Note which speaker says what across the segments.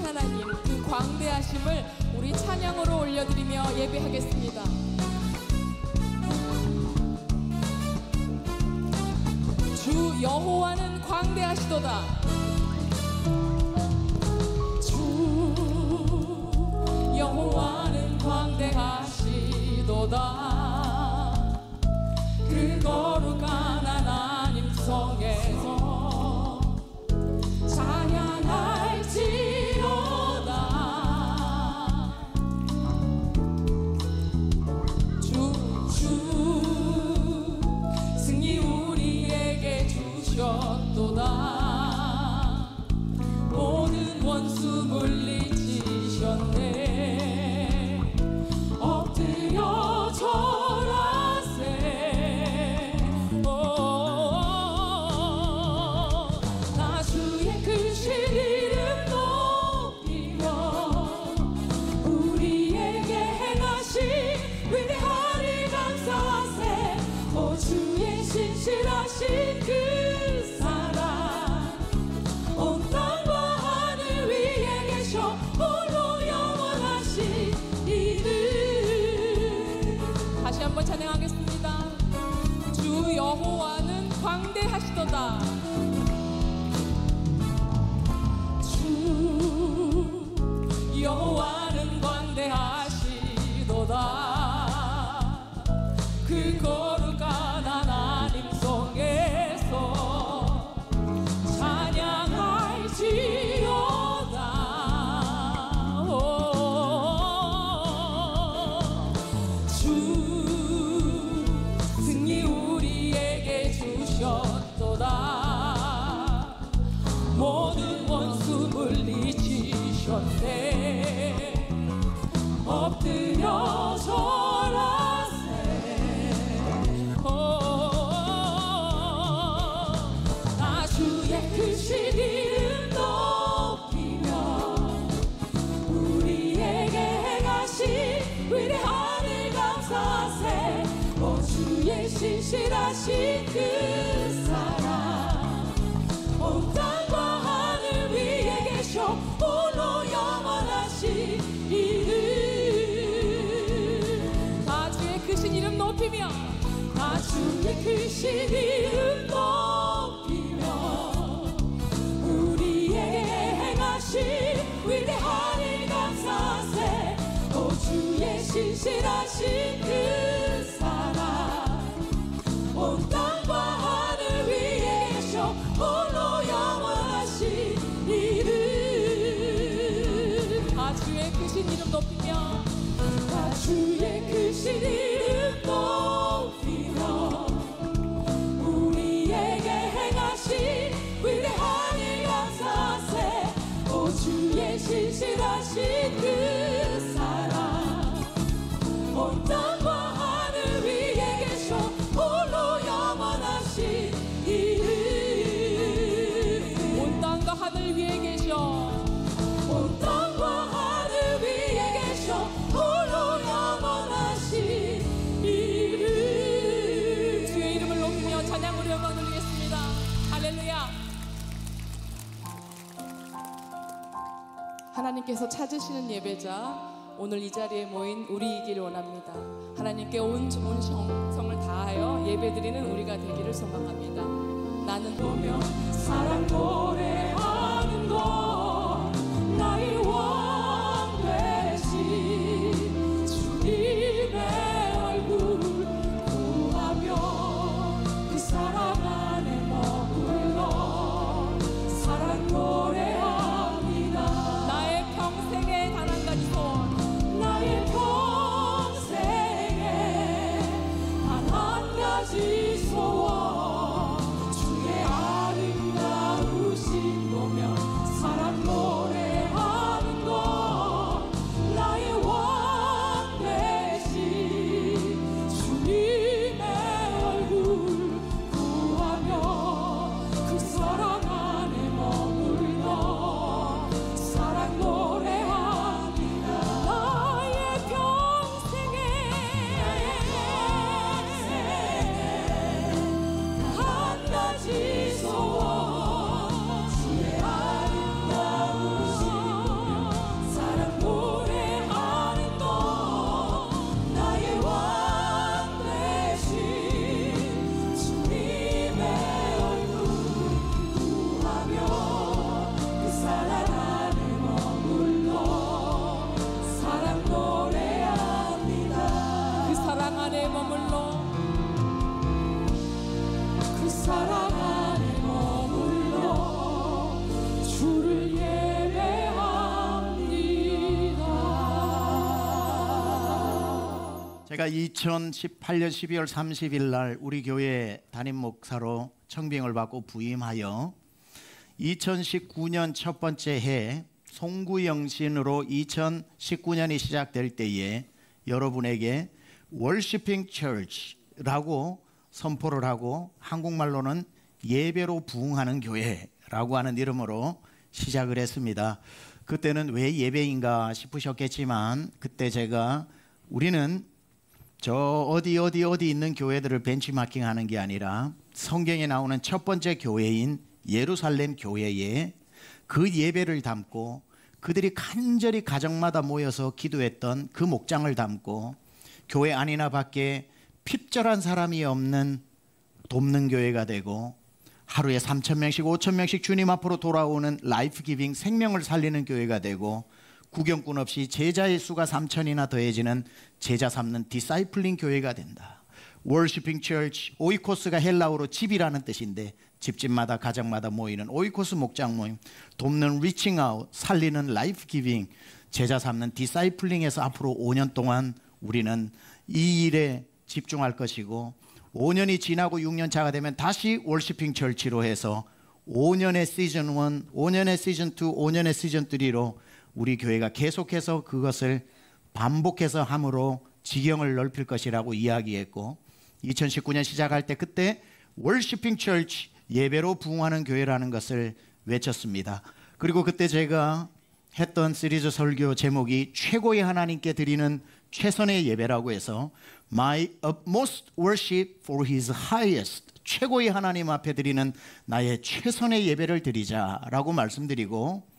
Speaker 1: 하나님, 그 광대하심을 우리 찬양으로 올려드리며 예배하겠습니다. 주 여호와는 광대하시도다. 주 여호와는 광대하시도다. 그 거룩한 하나님 성에서 찬양할지로다. 주 승리 우리에게 주셨도다. 모든 원수 물리치셨네. 엎드려 절하세. 나 주의 크신 이름 높이며 우리에게 행하신 위대한 일 감사하세. 오 주의 신실하신 그 사랑 온 땅과 하늘 위에 계셔 홀로 영원하신 이름. 다시 한번 찬양하겠습니다. 주 여호와는 광대하시도다. 주 여호와는 광대하시도다. 그 거룩한 하나님 성에서 찬양할지어다. 주 승리 우리에게 주셨도다. 모든 원수 물리치셨네. 엎드려 절하세. 나 주의 크신 이름 높이며 우리에게 행하신 위대한 일 감사하세. 오 주의 신실하신 그 사랑 온 땅과 하늘 위에 계셔 홀로 영원하신 이름. 다 주의 크신 이름 높이며 다 주의 크신 이름 높이며 우리에게 행하신 위대한 일 감사하세. 오 주의 신실하신 그 사랑 온 땅과 하늘 위에 계셔 홀로 영원하신 이름. 다 주의 크신 이름 높이며 다 주의 크신 이름 높이며 우리에게 행하신 위대한 일 감사하세. 오 주의 신실하신 그 사랑 온 땅과 하늘 위에 계셔 홀로 영원하신 이름. 온 땅과 하늘 위에 계셔 온 땅과 하늘 위에 계셔 홀로 영원하신 이름. 주의 이름을 높이며 찬양으로 영광 돌리겠습니다. 할렐루야. 하나님께서 찾으시는 예배자 오늘 이 자리에 모인 우리이길 원합니다. 하나님께 온 정성을 다하여 예배드리는 우리가 되기를 소망합니다. 나는 보며 사랑 노래하는 것 나의 왕 되신 주님의 얼굴 구하며 그 사랑 안에 머물러 사랑 노래합니다. 나의 평생의 단 한 가지 소원 나의 평생에 단 한 가지 소원 주의 아름다운
Speaker 2: 제가 2018년 12월 30일 날 우리 교회 담임 목사로 청빙을 받고 부임하여 2019년 첫 번째 해 송구영신으로 2019년이 시작될 때에 여러분에게 월시핑 처치라고 선포를 하고 한국말로는 예배로 부흥하는 교회라고 하는 이름으로 시작을 했습니다. 그때는 왜 예배인가 싶으셨겠지만 그때 제가 우리는 저 어디 있는 교회들을 벤치마킹하는 게 아니라 성경에 나오는 첫 번째 교회인 예루살렘 교회에 그 예배를 담고 그들이 간절히 가정마다 모여서 기도했던 그 목장을 담고 교회 안이나 밖에 핍절한 사람이 없는 돕는 교회가 되고 하루에 3,000명씩 5,000명씩 주님 앞으로 돌아오는 라이프 기빙 생명을 살리는 교회가 되고 구경꾼 없이 제자의 수가 3,000이나 더해지는 제자 삼는 디사이플링 교회가 된다. 월시핑 처치, 오이코스가 헬라어로 집이라는 뜻인데 집집마다 가정마다 모이는 오이코스 목장 모임, 돕는 리칭 아웃, 살리는 라이프 기빙, 제자 삼는 디사이플링에서 앞으로 5년 동안 우리는 이 일에 집중할 것이고 5년이 지나고 6년 차가 되면 다시 월시핑 처치로 해서 5년의 시즌 1, 5년의 시즌 2, 5년의 시즌 3로 우리 교회가 계속해서 그것을 반복해서 함으로 지경을 넓힐 것이라고 이야기했고 2019년 시작할 때 그때 월시핑 처치, 예배로 부흥하는 교회라는 것을 외쳤습니다. 그리고 그때 제가 했던 시리즈 설교 제목이 최고의 하나님께 드리는 최선의 예배라고 해서 My utmost worship for His highest, 최고의 하나님 앞에 드리는 나의 최선의 예배를 드리자라고 말씀드리고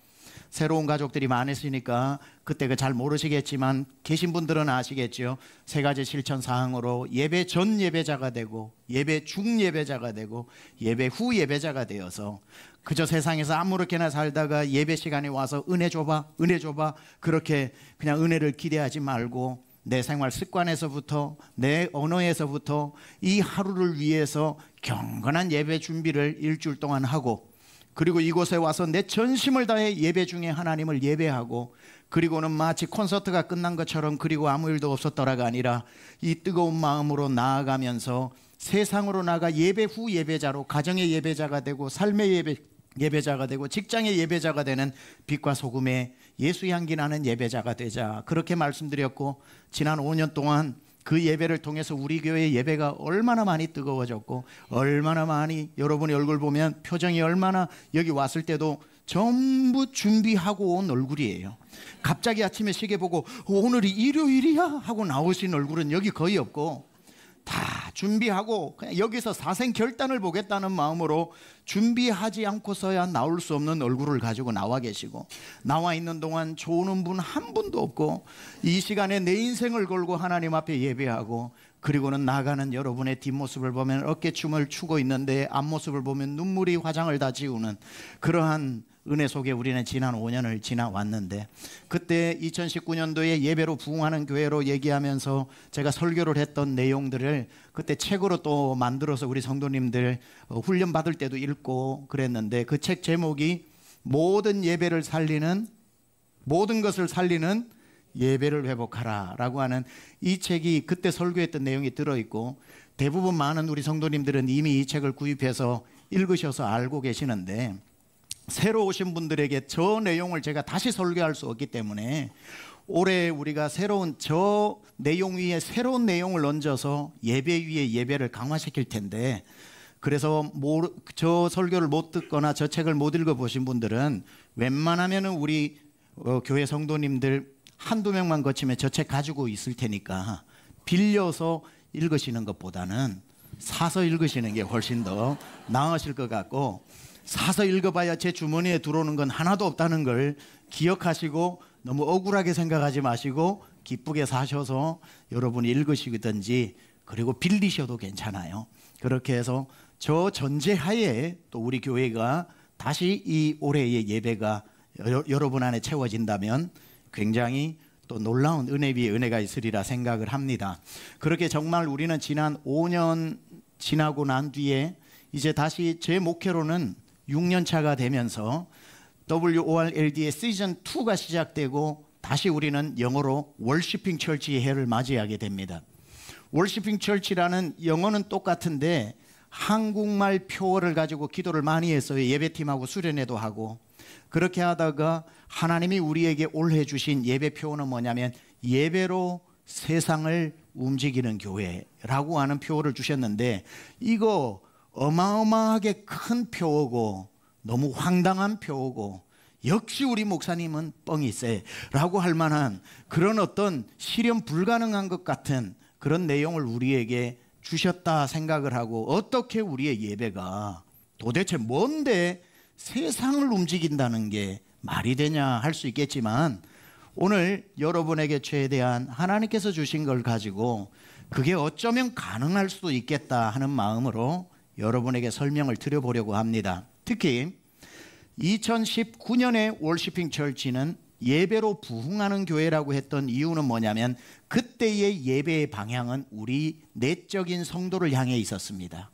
Speaker 2: 새로운 가족들이 많으시니까 그때 잘 모르시겠지만 계신 분들은 아시겠죠. 3가지 실천 사항으로 예배 전 예배자가 되고 예배 중 예배자가 되고 예배 후 예배자가 되어서 그저 세상에서 아무렇게나 살다가 예배 시간에 와서 은혜 줘봐 그렇게 그냥 은혜를 기대하지 말고 내 생활 습관에서부터 내 언어에서부터 이 하루를 위해서 경건한 예배 준비를 일주일 동안 하고 그리고 이곳에 와서 내 전심을 다해 예배 중에 하나님을 예배하고 그리고는 마치 콘서트가 끝난 것처럼 그리고 아무 일도 없었더라가 아니라 이 뜨거운 마음으로 나아가면서 세상으로 나가 예배 후 예배자로 가정의 예배자가 되고 삶의 예배자가 되고 직장의 예배자가 되는 빛과 소금의 예수 향기 나는 예배자가 되자 그렇게 말씀드렸고 지난 5년 동안 그 예배를 통해서 우리 교회의 예배가 얼마나 많이 뜨거워졌고 얼마나 많이 여러분의 얼굴 보면 표정이 얼마나 여기 왔을 때도 전부 준비하고 온 얼굴이에요. 갑자기 아침에 시계 보고 오늘이 일요일이야 하고 나오신 얼굴은 여기 거의 없고 다 준비하고 그냥 여기서 사생 결단을 보겠다는 마음으로 준비하지 않고서야 나올 수 없는 얼굴을 가지고 나와 계시고 나와 있는 동안 좋은 분 한 분도 없고 이 시간에 내 인생을 걸고 하나님 앞에 예배하고 그리고는 나가는 여러분의 뒷모습을 보면 어깨춤을 추고 있는데 앞모습을 보면 눈물이 화장을 다 지우는 그러한 은혜 속에 우리는 지난 5년을 지나왔는데 그때 2019년도에 예배로 부흥하는 교회로 얘기하면서 제가 설교를 했던 내용들을 그때 책으로 또 만들어서 우리 성도님들 훈련 받을 때도 읽고 그랬는데 그 책 제목이 모든 예배를 살리는 모든 것을 살리는 예배를 회복하라 라고 하는 이 책이 그때 설교했던 내용이 들어있고 대부분 많은 우리 성도님들은 이미 이 책을 구입해서 읽으셔서 알고 계시는데 새로 오신 분들에게 저 내용을 제가 다시 설교할 수 없기 때문에 올해 우리가 새로운 저 내용 위에 새로운 내용을 얹어서 예배 위에 예배를 강화시킬 텐데 그래서 저 설교를 못 듣거나 저 책을 못 읽어보신 분들은 웬만하면 우리 교회 성도님들 한두 명만 거치면 저 책 가지고 있을 테니까 빌려서 읽으시는 것보다는 사서 읽으시는 게 훨씬 더 나으실 것 같고 사서 읽어봐야 제 주머니에 들어오는 건 하나도 없다는 걸 기억하시고 너무 억울하게 생각하지 마시고 기쁘게 사셔서 여러분이 읽으시든지 그리고 빌리셔도 괜찮아요. 그렇게 해서 저 전제하에 또 우리 교회가 다시 이 올해의 예배가 여러분 안에 채워진다면 굉장히 또 놀라운 은혜 위에 은혜가 있으리라 생각을 합니다. 그렇게 정말 우리는 지난 5년 지나고 난 뒤에 이제 다시 제 목회로는 6년 차가 되면서 WORLD의 시즌 2가 시작되고 다시 우리는 영어로 월시핑 처치의 해를 맞이하게 됩니다. 월시핑 철치라는 영어는 똑같은데 한국말 표어를 가지고 기도를 많이 했어요. 예배팀하고 수련회도 하고. 그렇게 하다가 하나님이 우리에게 올해 주신 예배 표어는 뭐냐면 예배로 세상을 움직이는 교회라고 하는 표어를 주셨는데, 이거 어마어마하게 큰 표어고 너무 황당한 표어고 역시 우리 목사님은 뻥이 세라고 할 만한 그런 어떤 실현 불가능한 것 같은 그런 내용을 우리에게 주셨다 생각을 하고, 어떻게 우리의 예배가 도대체 뭔데 세상을 움직인다는 게 말이 되냐 할 수 있겠지만, 오늘 여러분에게 최대한 하나님께서 주신 걸 가지고 그게 어쩌면 가능할 수도 있겠다 하는 마음으로 여러분에게 설명을 드려보려고 합니다. 특히 2019년에 월시핑 철치는 예배로 부흥하는 교회라고 했던 이유는 뭐냐면, 그때의 예배의 방향은 우리 내적인 성도를 향해 있었습니다.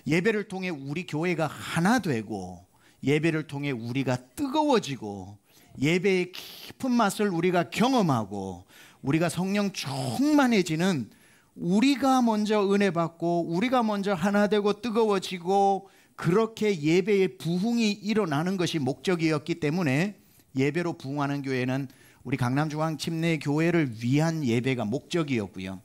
Speaker 2: 예배를 통해 우리 교회가 하나 되고, 예배를 통해 우리가 뜨거워지고, 예배의 깊은 맛을 우리가 경험하고, 우리가 성령 충만해지는, 우리가 먼저 은혜 받고 우리가 먼저 하나 되고 뜨거워지고, 그렇게 예배의 부흥이 일어나는 것이 목적이었기 때문에 예배로 부흥하는 교회는 우리 강남중앙 침례교회를 위한 예배가 목적이었고요.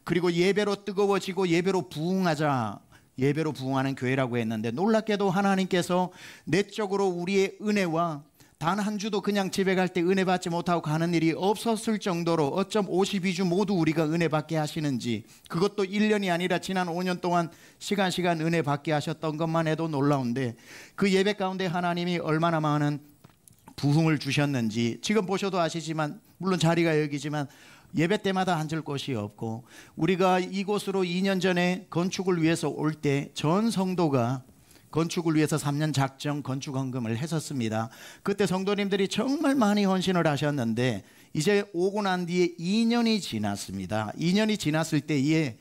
Speaker 2: 그리고 예배로 뜨거워지고 예배로 부흥하자, 예배로 부흥하는 교회라고 했는데, 놀랍게도 하나님께서 내적으로 우리의 은혜와 단 한 주도 그냥 집에 갈 때 은혜 받지 못하고 가는 일이 없었을 정도로 어쩜 52주 모두 우리가 은혜 받게 하시는지, 그것도 1년이 아니라 지난 5년 동안 시간 은혜 받게 하셨던 것만 해도 놀라운데, 그 예배 가운데 하나님이 얼마나 많은 부흥을 주셨는지 지금 보셔도 아시지만, 물론 자리가 여기지만 예배 때마다 앉을 곳이 없고, 우리가 이곳으로 2년 전에 건축을 위해서 올 때 전 성도가 건축을 위해서 3년 작정 건축 헌금을 했었습니다. 그때 성도님들이 정말 많이 헌신을 하셨는데, 이제 오고 난 뒤에 2년이 지났습니다. 2년이 지났을 때에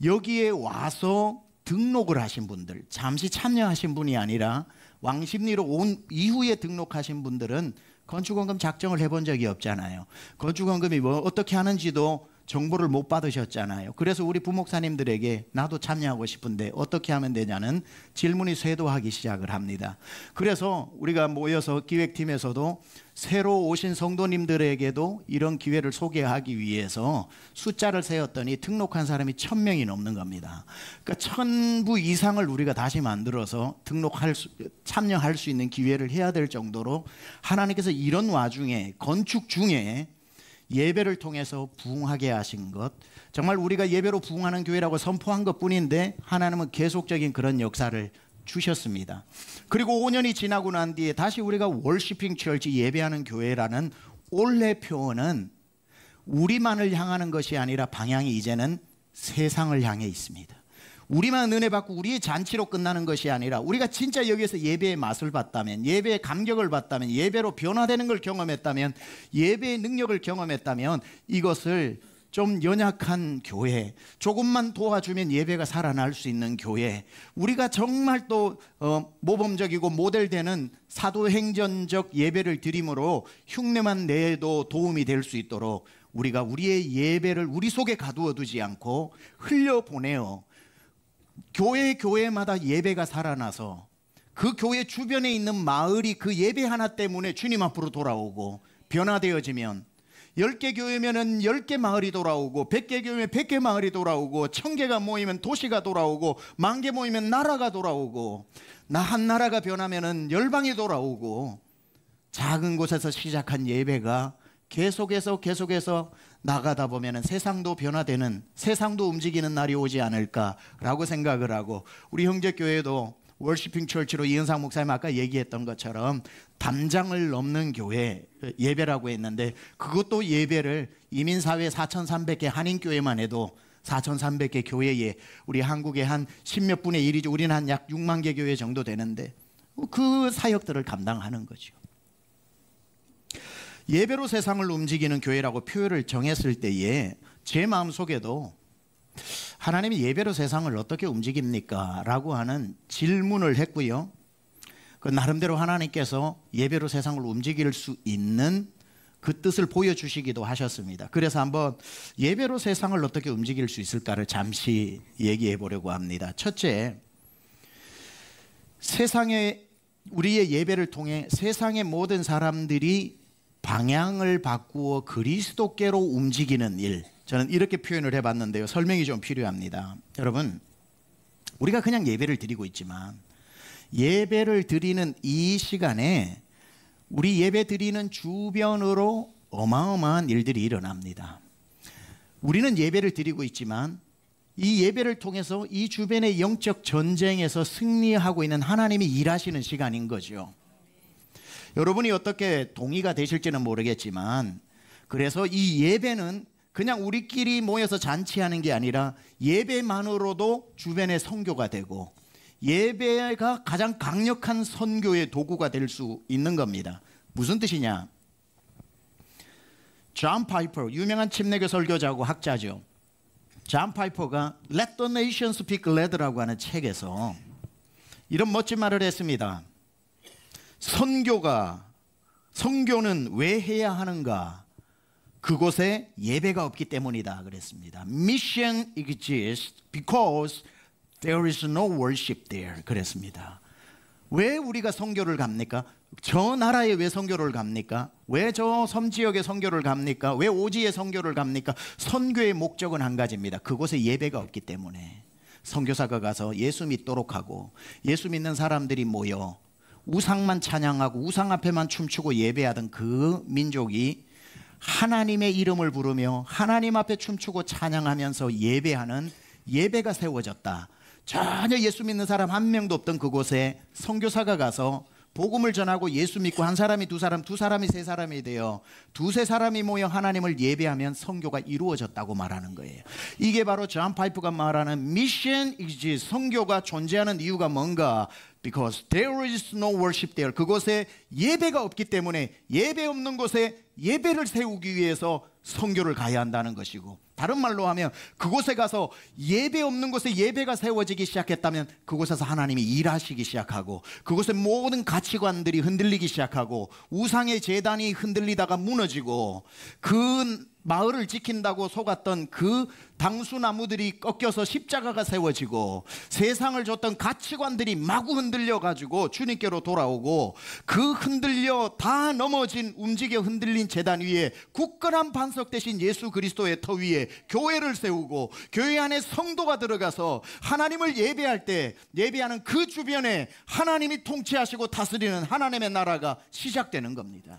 Speaker 2: 여기에 와서 등록을 하신 분들, 잠시 참여하신 분이 아니라 왕십리로 온 이후에 등록하신 분들은 건축헌금 작정을 해본 적이 없잖아요. 건축헌금이 뭐 어떻게 하는지도 정보를 못 받으셨잖아요. 그래서 우리 부목사님들에게 나도 참여하고 싶은데 어떻게 하면 되냐는 질문이 쇄도하기 시작을 합니다. 그래서 우리가 모여서 기획팀에서도 새로 오신 성도님들에게도 이런 기회를 소개하기 위해서 숫자를 세었더니 등록한 사람이 1000명이 넘는 겁니다. 그러니까 1000부 이상을 우리가 다시 만들어서 참여할 수 있는 기회를 해야 될 정도로 하나님께서 이런 와중에 건축 중에 예배를 통해서 부흥하게 하신 것, 정말 우리가 예배로 부흥하는 교회라고 선포한 것뿐인데 하나님은 계속적인 그런 역사를 주셨습니다. 그리고 5년이 지나고 난 뒤에 다시 우리가 월시핑 철치 예배하는 교회라는 올해 표현은 우리만을 향하는 것이 아니라 방향이 이제는 세상을 향해 있습니다. 우리만 은혜 받고 우리의 잔치로 끝나는 것이 아니라, 우리가 진짜 여기에서 예배의 맛을 봤다면, 예배의 감격을 봤다면, 예배로 변화되는 걸 경험했다면, 예배의 능력을 경험했다면, 이것을 좀 연약한 교회, 조금만 도와주면 예배가 살아날 수 있는 교회, 우리가 정말 또 모범적이고 모델되는 사도행전적 예배를 드림으로 흉내만 내도 도움이 될 수 있도록 우리가 우리의 예배를 우리 속에 가두어 두지 않고 흘려보내어 교회마다 예배가 살아나서 그 교회 주변에 있는 마을이 그 예배 하나 때문에 주님 앞으로 돌아오고, 변화되어지면 10개 교회면은 10개 마을이 돌아오고, 100개 교회면 100개 마을이 돌아오고, 1000개가 모이면 도시가 돌아오고, 10,000개 모이면 나라가 돌아오고, 한 나라가 변하면은 열방이 돌아오고, 작은 곳에서 시작한 예배가 계속해서 나가다 보면 세상도 변화되는, 세상도 움직이는 날이 오지 않을까라고 생각을 하고, 우리 형제교회도 월시핑 철치로 이은상 목사님 아까 얘기했던 것처럼 담장을 넘는 교회 예배라고 했는데, 그것도 예배를 이민사회 4,300개 한인교회만 해도 4,300개 교회에, 우리 한국의 한 10몇 분의 1이죠. 우리는 한 약 6만 개 교회 정도 되는데 그 사역들을 감당하는 거죠. 예배로 세상을 움직이는 교회라고 표현을 정했을 때에 제 마음속에도 하나님이 예배로 세상을 어떻게 움직입니까? 라고 하는 질문을 했고요. 그 나름대로 하나님께서 예배로 세상을 움직일 수 있는 그 뜻을 보여주시기도 하셨습니다. 그래서 한번 예배로 세상을 어떻게 움직일 수 있을까를 잠시 얘기해 보려고 합니다. 첫째, 우리의 예배를 통해 세상의 모든 사람들이 방향을 바꾸어 그리스도께로 움직이는 일, 저는 이렇게 표현을 해봤는데요. 설명이 좀 필요합니다. 여러분, 우리가 그냥 예배를 드리고 있지만 예배를 드리는 이 시간에 우리 예배 드리는 주변으로 어마어마한 일들이 일어납니다. 우리는 예배를 드리고 있지만 이 예배를 통해서 이 주변의 영적 전쟁에서 승리하고 있는 하나님이 일하시는 시간인 거죠. 여러분이 어떻게 동의가 되실지는 모르겠지만, 그래서 이 예배는 그냥 우리끼리 모여서 잔치하는 게 아니라 예배만으로도 주변의 선교가 되고 예배가 가장 강력한 선교의 도구가 될 수 있는 겁니다. 무슨 뜻이냐? 존 파이퍼, 유명한 침례교 설교자고 학자죠. 존 파이퍼가 Let the Nation Speak Loudra고 하는 책에서 이런 멋진 말을 했습니다. 선교는 왜 해야 하는가? 그곳에 예배가 없기 때문이다 그랬습니다. Mission exists because there is no worship there 그랬습니다. 왜 우리가 선교를 갑니까? 저 나라에 왜 선교를 갑니까? 왜 저 섬지역에 선교를 갑니까? 왜 오지에 선교를 갑니까? 선교의 목적은 한 가지입니다. 그곳에 예배가 없기 때문에. 선교사가 가서 예수 믿도록 하고 예수 믿는 사람들이 모여 우상만 찬양하고 우상 앞에만 춤추고 예배하던 그 민족이 하나님의 이름을 부르며 하나님 앞에 춤추고 찬양하면서 예배하는 예배가 세워졌다. 전혀 예수 믿는 사람 한 명도 없던 그곳에 선교사가 가서 복음을 전하고 예수 믿고 한 사람이 두 사람, 두 사람이 세 사람이 되어 두세 사람이 모여 하나님을 예배하면 선교가 이루어졌다고 말하는 거예요. 이게 바로 존 파이프가 말하는 미션 이지, 선교가 존재하는 이유가 뭔가? Because there is no worship there. 그곳에 예배가 없기 때문에 예배 없는 곳에 예배를 세우기 위해서 선교를 가야 한다는 것이고, 다른 말로 하면 그곳에 가서 예배 없는 곳에 예배가 세워지기 시작했다면 그곳에서 하나님이 일하시기 시작하고 그곳의 모든 가치관들이 흔들리기 시작하고 우상의 제단이 흔들리다가 무너지고 그 마을을 지킨다고 속았던 그 당수나무들이 꺾여서 십자가가 세워지고 세상을 줬던 가치관들이 마구 흔들려가지고 주님께로 돌아오고 그 흔들려 다 넘어진 움직여 흔들린 제단 위에 굳건한 반석 대신 예수 그리스도의 터 위에 교회를 세우고 교회 안에 성도가 들어가서 하나님을 예배할 때 예배하는 그 주변에 하나님이 통치하시고 다스리는 하나님의 나라가 시작되는 겁니다.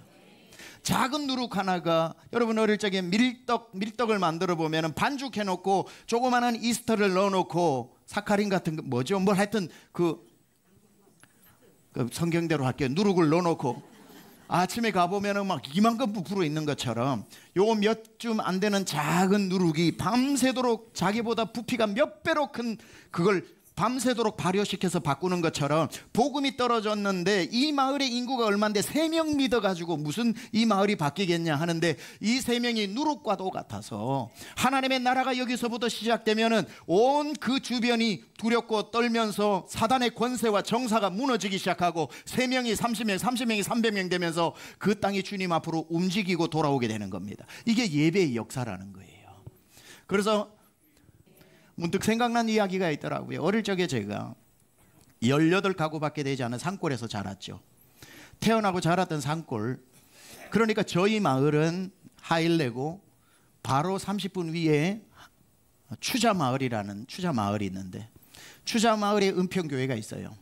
Speaker 2: 작은 누룩 하나가, 여러분 어릴 적에 밀떡을 만들어 보면 반죽해 놓고 조그마한 이스터를 넣어 놓고 사카린 같은 거 뭐죠? 뭘 하여튼 그 성경대로 할게요. 누룩을 넣어 놓고 아침에 가보면 막 이만큼 부풀어 있는 것처럼 요거 몇 줌 안 되는 작은 누룩이 밤새도록 자기보다 부피가 몇 배로 큰 그걸 밤새도록 발효시켜서 바꾸는 것처럼 복음이 떨어졌는데 이 마을의 인구가 얼마인데 3명 믿어가지고 무슨 이 마을이 바뀌겠냐 하는데 이 3명이 누룩과도 같아서 하나님의 나라가 여기서부터 시작되면은 온 그 주변이 두렵고 떨면서 사단의 권세와 정사가 무너지기 시작하고 3명이 30명, 30명이 300명 되면서 그 땅이 주님 앞으로 움직이고 돌아오게 되는 겁니다. 이게 예배의 역사라는 거예요. 그래서 문득 생각난 이야기가 있더라고요. 어릴 적에 제가 18가구밖에 되지 않은 산골에서 자랐죠. 태어나고 자랐던 산골. 그러니까 저희 마을은 하일레고 바로 30분 위에 추자마을이라는 추자마을이 있는데 추자마을에 은평교회가 있어요.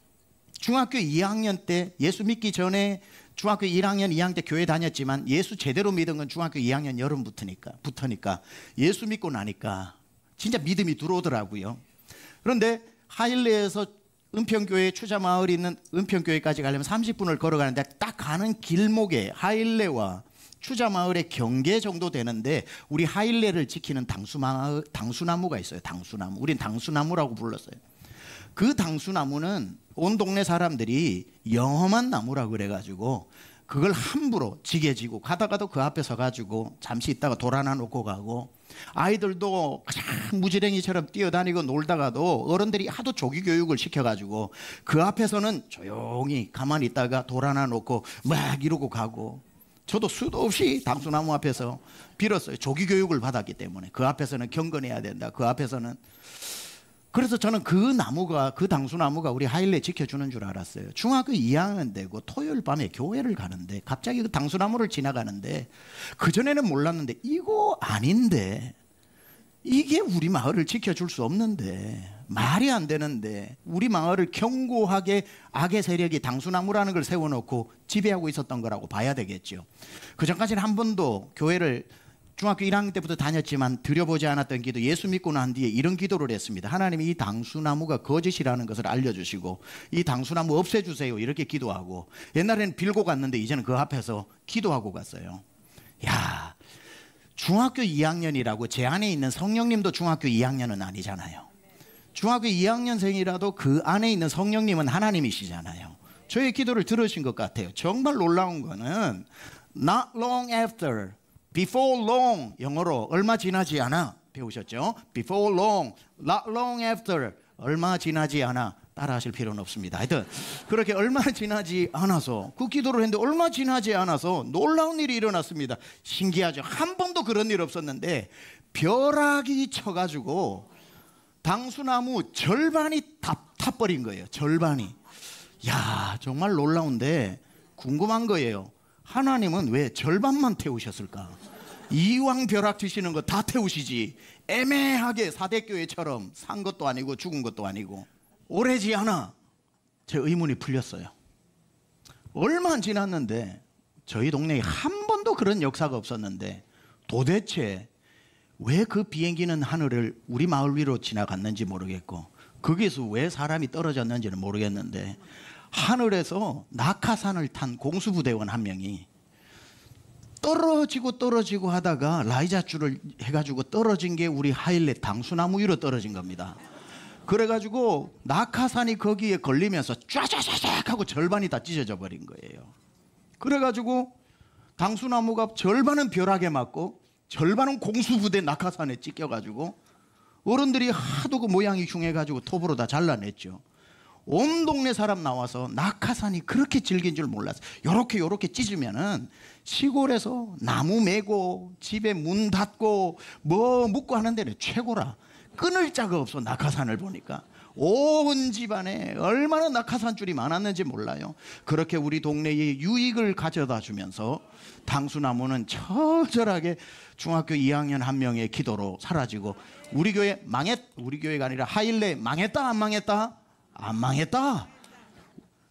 Speaker 2: 중학교 2학년 때 예수 믿기 전에 중학교 1학년, 2학년 때 교회 다녔지만 예수 제대로 믿은 건 중학교 2학년 여름부터니까 예수 믿고 나니까 진짜 믿음이 들어오더라고요. 그런데 하일레에서 은평교회 추자마을이 있는 은평교회까지 가려면 30분을 걸어가는데 딱 가는 길목에 하일레와 추자마을의 경계 정도 되는데 우리 하일레를 지키는 당수나무가 있어요. 당수나무. 우린 당수나무라고 불렀어요. 그 당수나무는 온 동네 사람들이 영험한 나무라고 그래가지고 그걸 함부로 지게 지고 가다가도 그 앞에 서가지고 잠시 있다가 돌 하나 놓고 가고 아이들도 그냥 무지랭이처럼 뛰어다니고 놀다가도 어른들이 하도 조기 교육을 시켜가지고 그 앞에서는 조용히 가만히 있다가 돌 하나 놓고 막 이러고 가고 저도 수도 없이 당수나무 앞에서 빌었어요. 조기 교육을 받았기 때문에 그 앞에서는 경건해야 된다. 그 앞에서는. 그래서 저는 그 당수나무가 우리 하일레 지켜주는 줄 알았어요. 중학교 2학년 되고 토요일 밤에 교회를 가는데 갑자기 그 당수나무를 지나가는데 그전에는 몰랐는데 이거 아닌데, 이게 우리 마을을 지켜줄 수 없는데, 말이 안 되는데 우리 마을을 견고하게 악의 세력이 당수나무라는 걸 세워놓고 지배하고 있었던 거라고 봐야 되겠죠. 그전까지는 한 번도 교회를 중학교 1학년 때부터 다녔지만 드려보지 않았던 기도, 예수 믿고 난 뒤에 이런 기도를 했습니다. 하나님이 이 당수나무가 거짓이라는 것을 알려주시고 이 당수나무 없애주세요 이렇게 기도하고, 옛날에는 빌고 갔는데 이제는 그 앞에서 기도하고 갔어요. 야, 중학교 2학년이라고 제 안에 있는 성령님도 중학교 2학년은 아니잖아요. 중학교 2학년생이라도 그 안에 있는 성령님은 하나님이시잖아요. 저의 기도를 들으신 것 같아요. 정말 놀라운 거는 not long after, before long, 영어로 얼마 지나지 않아 배우셨죠? before long, not long after, 얼마 지나지 않아. 따라 하실 필요는 없습니다. 하여튼 그렇게 얼마 지나지 않아서 그 기도를 했는데 얼마 지나지 않아서 놀라운 일이 일어났습니다. 신기하죠. 한 번도 그런 일 없었는데 벼락이 쳐가지고 당수나무 절반이 타버린 거예요. 절반이. 야, 정말 놀라운데 궁금한 거예요. 하나님은 왜 절반만 태우셨을까? 이왕 벼락 치시는 거 다 태우시지. 애매하게 사대교회처럼 산 것도 아니고 죽은 것도 아니고. 오래지 않아 제 의문이 풀렸어요. 얼마 안 지났는데 저희 동네에 한 번도 그런 역사가 없었는데 도대체 왜 그 비행기는 하늘을 우리 마을 위로 지나갔는지 모르겠고 거기서 왜 사람이 떨어졌는지는 모르겠는데 하늘에서 낙하산을 탄 공수부대원 한 명이 떨어지고 하다가 라이자줄을 해가지고 떨어진 게 우리 하일렛 당수나무 위로 떨어진 겁니다. 그래가지고 낙하산이 거기에 걸리면서 쫙쫙쫙 하고 절반이 다 찢어져 버린 거예요. 그래가지고 당수나무가 절반은 벼락에 맞고 절반은 공수부대 낙하산에 찢겨가지고 어른들이 하도 그 모양이 흉해가지고 톱으로 다 잘라냈죠. 온 동네 사람 나와서 낙하산이 그렇게 질긴 줄 몰랐어요. 요렇게 찢으면은 시골에서 나무 메고 집에 문 닫고 뭐 묻고 하는 데는 최고라. 끊을 자가 없어. 낙하산을 보니까 온 집안에 얼마나 낙하산 줄이 많았는지 몰라요. 그렇게 우리 동네에 유익을 가져다 주면서 당수나무는 처절하게 중학교 2학년 한 명의 기도로 사라지고 우리 교회가 아니라 하일레 망했다 안 망했다? 안 망했다.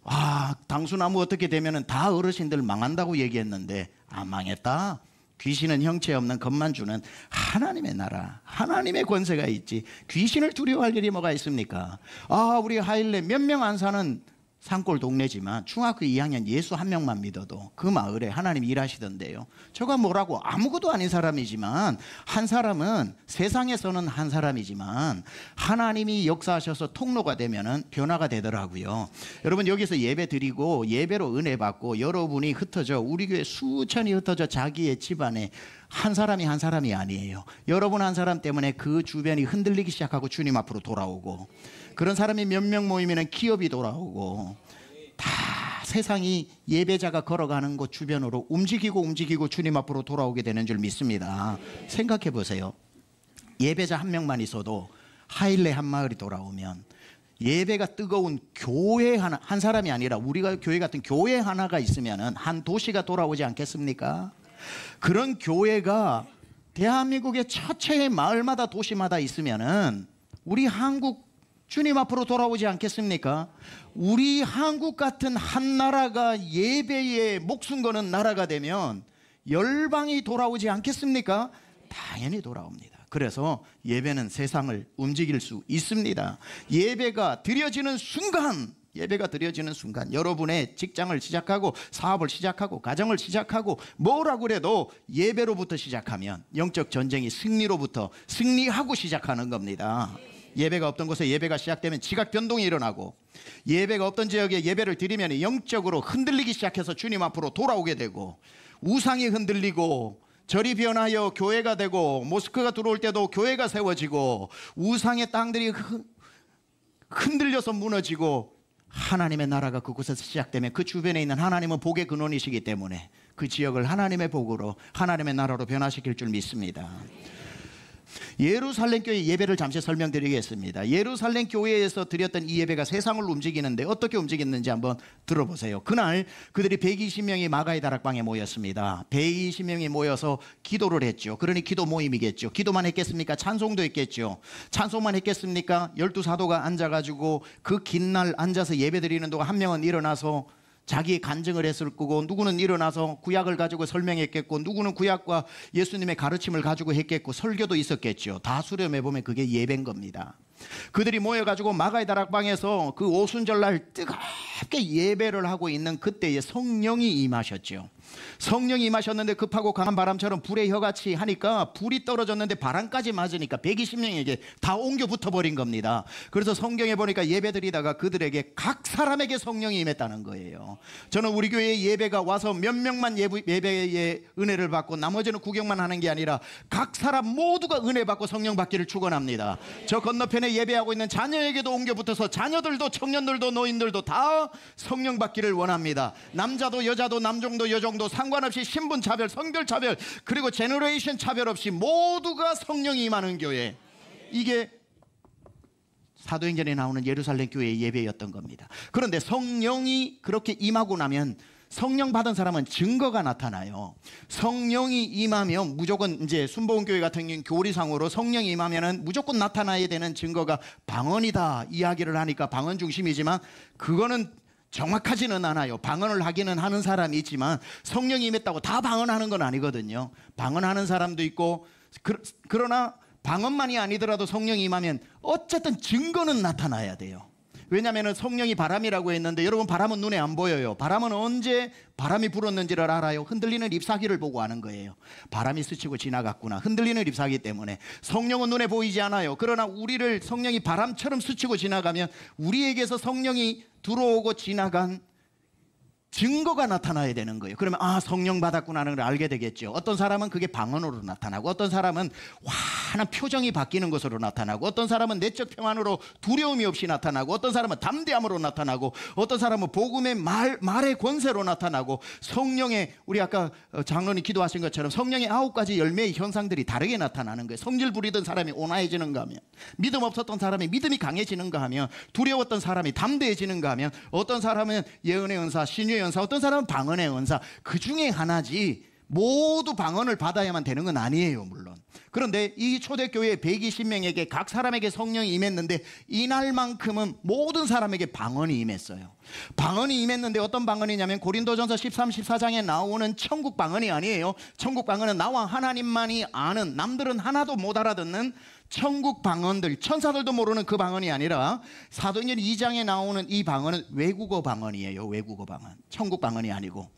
Speaker 2: 와, 당수나무 어떻게 되면은 다 어르신들 망한다고 얘기했는데 안 망했다. 귀신은 형체 없는 것만 주는 하나님의 나라, 하나님의 권세가 있지. 귀신을 두려워할 일이 뭐가 있습니까? 아, 우리 하일레 몇 명 안 사는 산골 동네지만 중학교 2학년 예수 한 명만 믿어도 그 마을에 하나님 일하시던데요. 저가 뭐라고 아무것도 아닌 사람이지만 한 사람은 세상에서는 한 사람이지만 하나님이 역사하셔서 통로가 되면은 변화가 되더라고요. 여러분 여기서 예배 드리고 예배로 은혜 받고 여러분이 흩어져 우리 교회 수천이 흩어져 자기의 집안에 한 사람이 아니에요. 여러분 한 사람 때문에 그 주변이 흔들리기 시작하고 주님 앞으로 돌아오고 그런 사람이 몇 명 모이면 기업이 돌아오고 다 세상이 예배자가 걸어가는 곳 주변으로 움직이고 주님 앞으로 돌아오게 되는 줄 믿습니다. 생각해 보세요. 예배자 한 명만 있어도 하일레 한 마을이 돌아오면 예배가 뜨거운 교회 하나, 한 사람이 아니라 우리가 교회 같은 교회 하나가 있으면 한 도시가 돌아오지 않겠습니까? 그런 교회가 대한민국의 처처의 마을마다 도시마다 있으면은 우리 한국 주님 앞으로 돌아오지 않겠습니까? 우리 한국 같은 한 나라가 예배에 목숨 거는 나라가 되면 열방이 돌아오지 않겠습니까? 당연히 돌아옵니다. 그래서 예배는 세상을 움직일 수 있습니다. 예배가 드려지는 순간 여러분의 직장을 시작하고 사업을 시작하고 가정을 시작하고 뭐라고 그래도 예배로부터 시작하면 영적 전쟁이 승리로부터 승리하고 시작하는 겁니다. 예배가 없던 곳에 예배가 시작되면 지각 변동이 일어나고 예배가 없던 지역에 예배를 드리면 영적으로 흔들리기 시작해서 주님 앞으로 돌아오게 되고 우상이 흔들리고 절이 변하여 교회가 되고 모스크가 들어올 때도 교회가 세워지고 우상의 땅들이 흔들려서 무너지고 하나님의 나라가 그곳에서 시작되면 그 주변에 있는 하나님은 복의 근원이시기 때문에 그 지역을 하나님의 복으로 하나님의 나라로 변화시킬 줄 믿습니다. 예루살렘 교회 예배를 잠시 설명드리겠습니다. 예루살렘 교회에서 드렸던 이 예배가 세상을 움직이는데 어떻게 움직였는지 한번 들어보세요. 그날 그들이 120명이 마가의 다락방에 모였습니다. 120명이 모여서 기도를 했죠. 그러니 기도 모임이겠죠. 기도만 했겠습니까? 찬송도 했겠죠. 찬송만 했겠습니까? 12사도가 앉아가지고 그 긴 날 앉아서 예배 드리는 동안 한 명은 일어나서 자기의 간증을 했을 거고, 누구는 일어나서 구약을 가지고 설명했겠고, 누구는 구약과 예수님의 가르침을 가지고 했겠고, 설교도 있었겠죠. 다 수렴해 보면 그게 예배인 겁니다. 그들이 모여가지고 마가의 다락방에서 그 오순절날 뜨겁게 예배를 하고 있는 그때에 성령이 임하셨죠. 성령이 임하셨는데 급하고 강한 바람처럼 불의 혀같이 하니까 불이 떨어졌는데 바람까지 맞으니까 120명에게 다 옮겨 붙어버린 겁니다. 그래서 성경에 보니까 예배드리다가 그들에게 각 사람에게 성령이 임했다는 거예요. 저는 우리 교회 예배가 와서 몇 명만 예배의 은혜를 받고 나머지는 구경만 하는 게 아니라 각 사람 모두가 은혜 받고 성령 받기를 축원합니다. 저 건너편에 예배하고 있는 자녀에게도 옮겨 붙어서 자녀들도 청년들도 노인들도 다 성령 받기를 원합니다. 남자도 여자도 남종도 여종도 상관없이 신분 차별, 성별 차별, 그리고 제너레이션 차별 없이 모두가 성령이 임하는 교회, 이게 사도행전에 나오는 예루살렘 교회의 예배였던 겁니다. 그런데 성령이 그렇게 임하고 나면 성령 받은 사람은 증거가 나타나요. 성령이 임하면 무조건, 이제 순복음교회 같은 경우는 교리상으로 성령이 임하면은 무조건 나타나야 되는 증거가 방언이다 이야기를 하니까 방언 중심이지만 그거는 정확하지는 않아요. 방언을 하기는 하는 사람이 있지만 성령이 임했다고 다 방언하는 건 아니거든요. 방언하는 사람도 있고, 그러나 방언만이 아니더라도 성령이 임하면 어쨌든 증거는 나타나야 돼요. 왜냐하면 성령이 바람이라고 했는데, 여러분 바람은 눈에 안 보여요. 바람은 언제 바람이 불었는지를 알아요. 흔들리는 잎사귀를 보고 아는 거예요. 바람이 스치고 지나갔구나. 흔들리는 잎사귀 때문에. 성령은 눈에 보이지 않아요. 그러나 우리를 성령이 바람처럼 스치고 지나가면 우리에게서 성령이 들어오고 지나간 증거가 나타나야 되는 거예요. 그러면 아, 성령 받았구나 하는 걸 알게 되겠죠. 어떤 사람은 그게 방언으로 나타나고, 어떤 사람은 환한 표정이 바뀌는 것으로 나타나고, 어떤 사람은 내적 평안으로 두려움이 없이 나타나고, 어떤 사람은 담대함으로 나타나고, 어떤 사람은 복음의 말의 권세로 나타나고, 성령의, 우리 아까 장로님 기도하신 것처럼 성령의 9가지 열매의 현상들이 다르게 나타나는 거예요. 성질 부리던 사람이 온화해지는가 하면, 믿음 없었던 사람이 믿음이 강해지는가 하면, 두려웠던 사람이 담대해지는가 하면, 어떤 사람은 예언의 은사, 신유의 은사, 어떤 사람은 방언의 은사, 그 중에 하나지 모두 방언을 받아야만 되는 건 아니에요, 물론. 그런데 이 초대교회 120명에게 각 사람에게 성령이 임했는데 이날만큼은 모든 사람에게 방언이 임했어요. 방언이 임했는데 어떤 방언이냐면 고린도전서 13, 14장에 나오는 천국 방언이 아니에요. 천국 방언은 나와 하나님만이 아는, 남들은 하나도 못 알아듣는 천국 방언들, 천사들도 모르는 그 방언이 아니라 사도행전 2장에 나오는 이 방언은 외국어 방언이에요. 외국어 방언, 천국 방언이 아니고.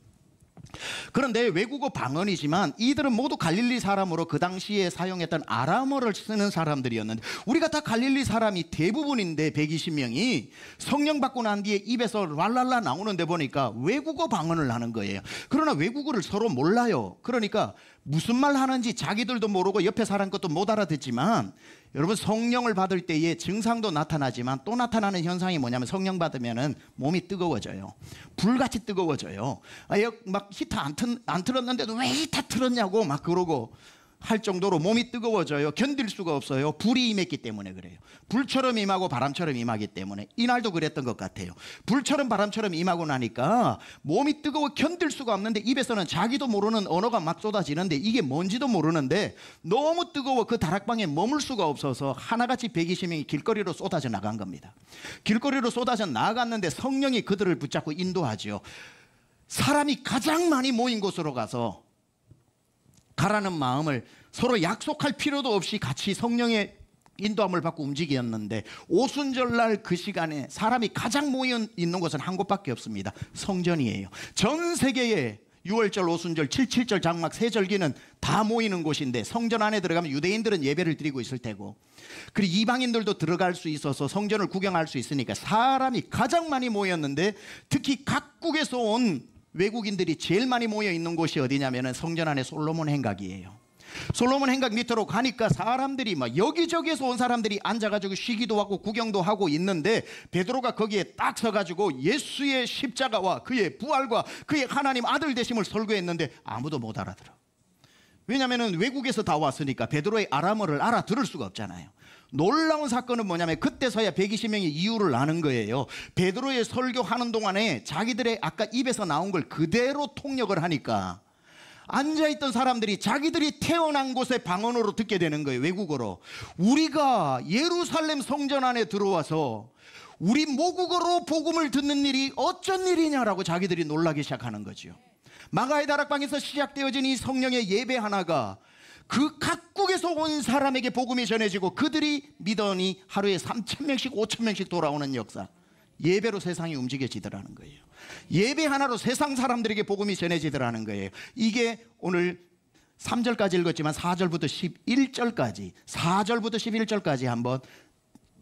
Speaker 2: 그런데 외국어 방언이지만 이들은 모두 갈릴리 사람으로 그 당시에 사용했던 아람어를 쓰는 사람들이었는데, 우리가 다 갈릴리 사람이 대부분인데 120명이 성령 받고 난 뒤에 입에서 랄랄라 나오는데 보니까 외국어 방언을 하는 거예요. 그러나 외국어를 서로 몰라요. 그러니까 무슨 말 하는지 자기들도 모르고 옆에 사람 것도 못 알아듣지만, 여러분 성령을 받을 때에 증상도 나타나지만 또 나타나는 현상이 뭐냐면, 성령 받으면은 몸이 뜨거워져요. 불같이 뜨거워져요. 막 히터 안 틀었는데도 왜 히터 틀었냐고 막 그러고 할 정도로 몸이 뜨거워져요. 견딜 수가 없어요. 불이 임했기 때문에 그래요. 불처럼 임하고 바람처럼 임하기 때문에. 이날도 그랬던 것 같아요. 불처럼 바람처럼 임하고 나니까 몸이 뜨거워 견딜 수가 없는데, 입에서는 자기도 모르는 언어가 막 쏟아지는데 이게 뭔지도 모르는데 너무 뜨거워 그 다락방에 머물 수가 없어서 하나같이 120명이 길거리로 쏟아져 나간 겁니다. 길거리로 쏟아져 나갔는데 성령이 그들을 붙잡고 인도하죠. 사람이 가장 많이 모인 곳으로 가서 가라는 마음을 서로 약속할 필요도 없이 같이 성령의 인도함을 받고 움직였는데, 오순절날 그 시간에 사람이 가장 모여 있는 곳은 한 곳밖에 없습니다. 성전이에요. 전 세계에 6월절, 오순절, 7.7절, 장막, 세절기는 다 모이는 곳인데, 성전 안에 들어가면 유대인들은 예배를 드리고 있을 테고, 그리고 이방인들도 들어갈 수 있어서 성전을 구경할 수 있으니까 사람이 가장 많이 모였는데, 특히 각국에서 온 외국인들이 제일 많이 모여 있는 곳이 어디냐면 성전 안에 솔로몬 행각이에요. 솔로몬 행각 밑으로 가니까 사람들이 막 여기저기에서 온 사람들이 앉아가지고 쉬기도 하고 구경도 하고 있는데 베드로가 거기에 딱 서가지고 예수의 십자가와 그의 부활과 그의 하나님 아들 되심을 설교했는데 아무도 못 알아들어. 왜냐하면 외국에서 다 왔으니까 베드로의 아람어를 알아들을 수가 없잖아요. 놀라운 사건은 뭐냐면 그때서야 120명이 이유를 아는 거예요. 베드로의 설교하는 동안에 자기들의 아까 입에서 나온 걸 그대로 통역을 하니까 앉아있던 사람들이 자기들이 태어난 곳의 방언으로 듣게 되는 거예요. 외국어로. 우리가 예루살렘 성전 안에 들어와서 우리 모국어로 복음을 듣는 일이 어쩐 일이냐라고 자기들이 놀라기 시작하는 거죠. 마가의 다락방에서 시작되어진 이 성령의 예배 하나가 그 각국에서 온 사람에게 복음이 전해지고 그들이 믿으니 하루에 3,000명씩 5,000명씩 돌아오는 역사. 예배로 세상이 움직여지더라는 거예요. 예배 하나로 세상 사람들에게 복음이 전해지더라는 거예요. 이게 오늘 3절까지 읽었지만 4절부터 11절까지 4절부터 11절까지 한번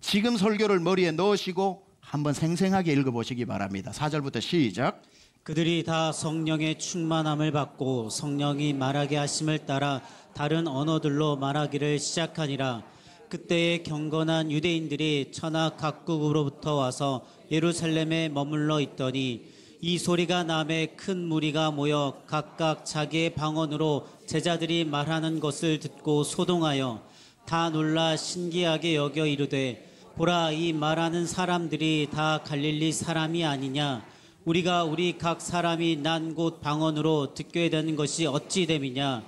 Speaker 2: 지금 설교를 머리에 넣으시고 한번 생생하게 읽어보시기 바랍니다. 4절부터 시작.
Speaker 3: 그들이 다 성령의 충만함을 받고 성령이 말하게 하심을 따라 다른 언어들로 말하기를 시작하니라. 그때에 경건한 유대인들이 천하 각국으로부터 와서 예루살렘에 머물러 있더니 이 소리가 남에 큰 무리가 모여 각각 자기의 방언으로 제자들이 말하는 것을 듣고 소동하여 다 놀라 신기하게 여겨 이르되 보라, 이 말하는 사람들이 다 갈릴리 사람이 아니냐? 우리가 우리 각 사람이 난 곳 방언으로 듣게 되는 것이 어찌 됨이냐?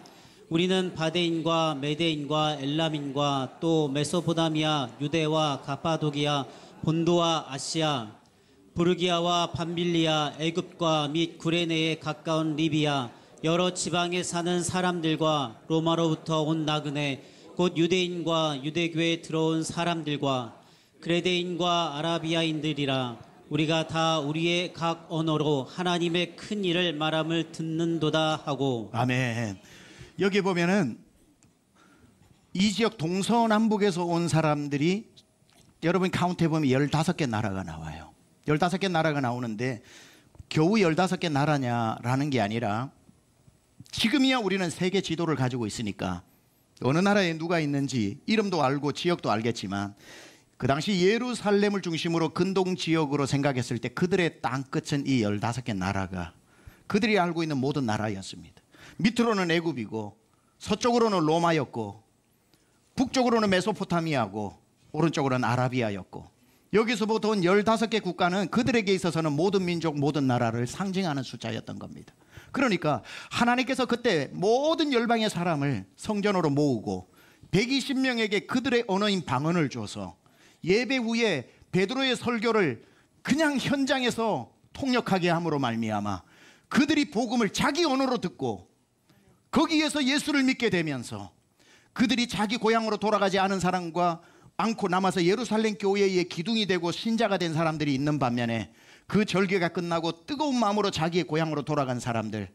Speaker 3: 우리는 바데인과 메데인과 엘람인과 또 메소포타미아, 유대와 가파도기아, 본도와 아시아, 부르기아와 밤빌리아, 애굽과 및 구레네에 가까운 리비아, 여러 지방에 사는 사람들과 로마로부터 온 나그네, 곧 유대인과 유대교에 들어온 사람들과 그레데인과 아라비아인들이라. 우리가 다 우리의 각 언어로 하나님의 큰 일을 말함을 듣는도다 하고.
Speaker 2: 아멘. 여기 보면은 이 지역 동서남북에서 온 사람들이 여러분 카운트해 보면 15개 나라가 나와요. 15개 나라가 나오는데 겨우 15개 나라냐라는 게 아니라 지금이야 우리는 세계 지도를 가지고 있으니까 어느 나라에 누가 있는지 이름도 알고 지역도 알겠지만 그 당시 예루살렘을 중심으로 근동 지역으로 생각했을 때 그들의 땅끝은 이 15개 나라가 그들이 알고 있는 모든 나라였습니다. 밑으로는 애굽이고 서쪽으로는 로마였고 북쪽으로는 메소포타미아고 오른쪽으로는 아라비아였고 여기서부터 온 15개 국가는 그들에게 있어서는 모든 민족 모든 나라를 상징하는 숫자였던 겁니다. 그러니까 하나님께서 그때 모든 열방의 사람을 성전으로 모으고 120명에게 그들의 언어인 방언을 줘서 예배 후에 베드로의 설교를 그냥 현장에서 통역하게 함으로 말미암아 그들이 복음을 자기 언어로 듣고 거기에서 예수를 믿게 되면서 그들이 자기 고향으로 돌아가지 않은 사람과 않고 남아서 예루살렘 교회의 기둥이 되고 신자가 된 사람들이 있는 반면에 그 절기가 끝나고 뜨거운 마음으로 자기의 고향으로 돌아간 사람들,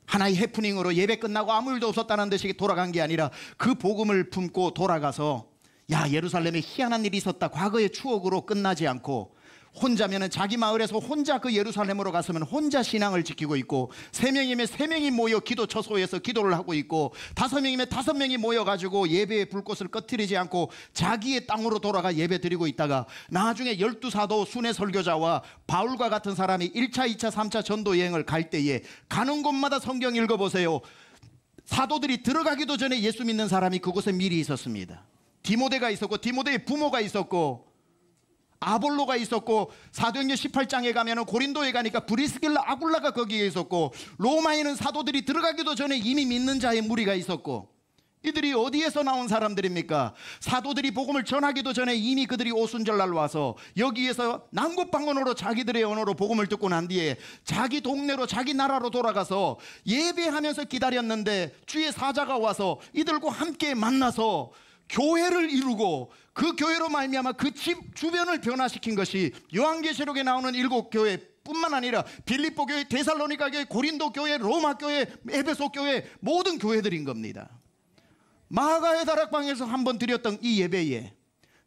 Speaker 2: 하나의 해프닝으로 예배 끝나고 아무 일도 없었다는 듯이 돌아간 게 아니라 그 복음을 품고 돌아가서 야, 예루살렘에 희한한 일이 있었다, 과거의 추억으로 끝나지 않고 혼자면은 자기 마을에서 혼자 그 예루살렘으로 갔으면 혼자 신앙을 지키고 있고 3명이면 3명이 모여 기도 처소에서 기도를 하고 있고 5명이면 5명이 모여가지고 예배의 불꽃을 꺼트리지 않고 자기의 땅으로 돌아가 예배 드리고 있다가 나중에 12사도 순회 설교자와 바울과 같은 사람이 1차 2차 3차 전도 여행을 갈 때에 가는 곳마다 성경 읽어보세요. 사도들이 들어가기도 전에 예수 믿는 사람이 그곳에 미리 있었습니다. 디모데가 있었고 디모데의 부모가 있었고 아볼로가 있었고 사도행전 18장에 가면 고린도에 가니까 브리스길라 아굴라가 거기에 있었고 로마에는 사도들이 들어가기도 전에 이미 믿는 자의 무리가 있었고 이들이 어디에서 나온 사람들입니까? 사도들이 복음을 전하기도 전에 이미 그들이 오순절날 와서 여기에서 난곳방언으로 자기들의 언어로 복음을 듣고 난 뒤에 자기 동네로 자기 나라로 돌아가서 예배하면서 기다렸는데 주의 사자가 와서 이들과 함께 만나서 교회를 이루고 그 교회로 말미암아 그 집 주변을 변화시킨 것이 요한계시록에 나오는 7교회 뿐만 아니라 빌립보 교회, 데살로니가 교회, 고린도 교회, 로마 교회, 에베소 교회 모든 교회들인 겁니다. 마가의 다락방에서 한번 드렸던 이 예배에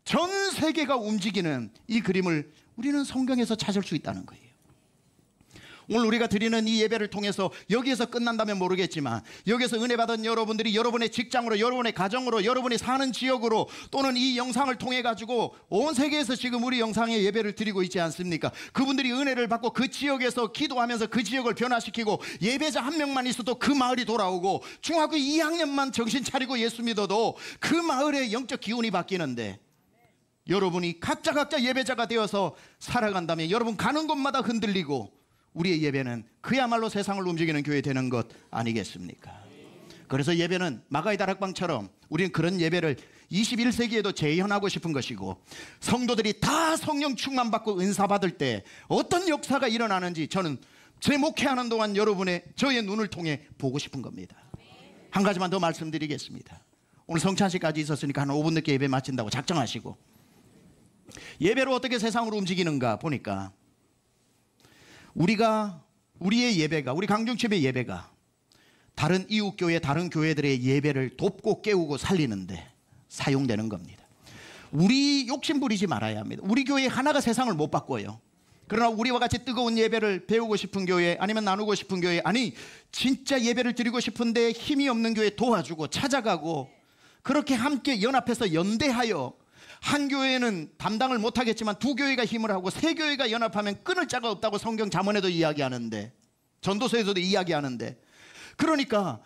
Speaker 2: 전 세계가 움직이는 이 그림을 우리는 성경에서 찾을 수 있다는 거예요. 오늘 우리가 드리는 이 예배를 통해서 여기에서 끝난다면 모르겠지만 여기서 은혜 받은 여러분들이 여러분의 직장으로, 여러분의 가정으로, 여러분이 사는 지역으로 또는 이 영상을 통해 가지고 온 세계에서 지금 우리 영상에 예배를 드리고 있지 않습니까? 그분들이 은혜를 받고 그 지역에서 기도하면서 그 지역을 변화시키고 예배자 한 명만 있어도 그 마을이 돌아오고 중학교 2학년만 정신 차리고 예수 믿어도 그 마을의 영적 기운이 바뀌는데 여러분이 각자 예배자가 되어서 살아간다면 여러분 가는 곳마다 흔들리고 우리의 예배는 그야말로 세상을 움직이는 교회 되는 것 아니겠습니까? 그래서 예배는 마가의 다락방처럼 우리는 그런 예배를 21세기에도 재현하고 싶은 것이고 성도들이 다 성령 충만받고 은사받을 때 어떤 역사가 일어나는지 저는 제 목회하는 동안 저의 눈을 통해 보고 싶은 겁니다. 한 가지만 더 말씀드리겠습니다. 오늘 성찬식까지 있었으니까 한 5분 늦게 예배 마친다고 작정하시고 예배로 어떻게 세상으로 움직이는가 보니까 우리의 예배가, 우리 강중집의 예배가 다른 이웃교회, 다른 교회들의 예배를 돕고 깨우고 살리는데 사용되는 겁니다. 우리 욕심 부리지 말아야 합니다. 우리 교회 하나가 세상을 못 바꿔요. 그러나 우리와 같이 뜨거운 예배를 배우고 싶은 교회, 아니면 나누고 싶은 교회, 아니 진짜 예배를 드리고 싶은데 힘이 없는 교회 도와주고 찾아가고 그렇게 함께 연합해서 연대하여 한 교회는 담당을 못하겠지만 두 교회가 힘을 하고 세 교회가 연합하면 끊을 자가 없다고 성경 잠언에도 이야기하는데, 전도서에서도 이야기하는데, 그러니까